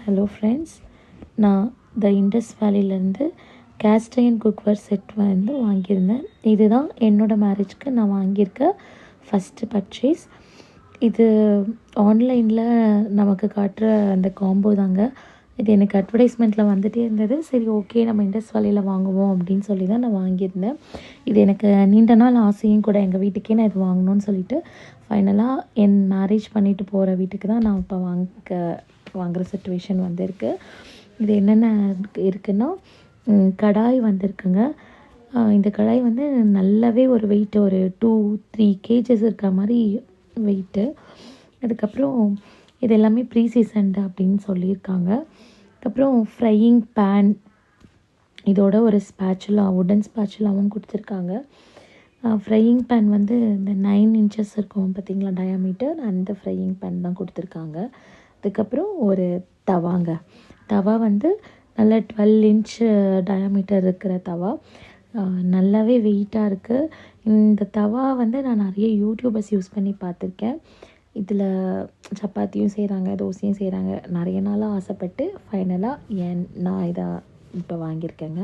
Hello friends, நான் the Indus வேலியிலேருந்து cast iron cookware set வந்து வாங்கியிருந்தேன். இதுதான் என்னோடய மேரேஜ்க்கு நான் வாங்கியிருக்க ஃபஸ்ட்டு பர்ச்சேஸ். இது ஆன்லைனில் நமக்கு காட்டுற அந்த காம்போ தாங்க. இது எனக்கு அட்வர்டைஸ்மெண்ட்டில் வந்துகிட்டே இருந்தது. சரி, ஓகே, நம்ம இண்டஸ் வேலியில் வாங்குவோம் அப்படின்னு சொல்லி தான் நான் வாங்கியிருந்தேன். இது எனக்கு நீண்ட நாள் ஆசையும் கூட. எங்கள் வீட்டுக்கே நான் இது வாங்கணும்னு சொல்லிட்டு ஃபைனலாக என் மேரேஜ் பண்ணிவிட்டு போகிற வீட்டுக்கு தான் நான் இப்போ வாங்குகிற சிச்சுவேஷன் வந்திருக்கு. இது என்னென்ன இருக்குன்னா, கடாய் வந்திருக்குங்க. இந்த கடாய் வந்து நல்லாவே ஒரு வெயிட்டு, ஒரு 2-3 கேஜஸ் இருக்கிற மாதிரி வெயிட்டு. அதுக்கப்புறம் இது எல்லாமே ப்ரீ சீசன்டு அப்படின்னு சொல்லியிருக்காங்க. அதுக்கப்புறம் ஃப்ரையிங் பேன், இதோட ஒரு ஸ்பேச்சுலா, வுடன் ஸ்பேச்சுலாவும் கொடுத்துருக்காங்க. ஃப்ரையிங் பேன் வந்து இந்த 9 இன்ச்சஸ் இருக்கும் பார்த்திங்களா டயாமீட்டர், அந்த ஃப்ரையிங் பேன் தான் கொடுத்துருக்காங்க. அதுக்கப்புறம் ஒரு தவா வந்து நல்ல 12 இன்ச்சு டயாமீட்டர் இருக்கிற தவா. நல்லாவே வெயிட்டாக இருக்குது. இந்த தவா வந்து நான் நிறைய யூடியூபர்ஸ் யூஸ் பண்ணி பார்த்துருக்கேன். இதில் சப்பாத்தியும் செய்கிறாங்க, தோசையும் செய்கிறாங்க. நிறைய நாளாக ஆசைப்பட்டு ஃபைனலாக நான் இதை இப்போ வாங்கியிருக்கேங்க.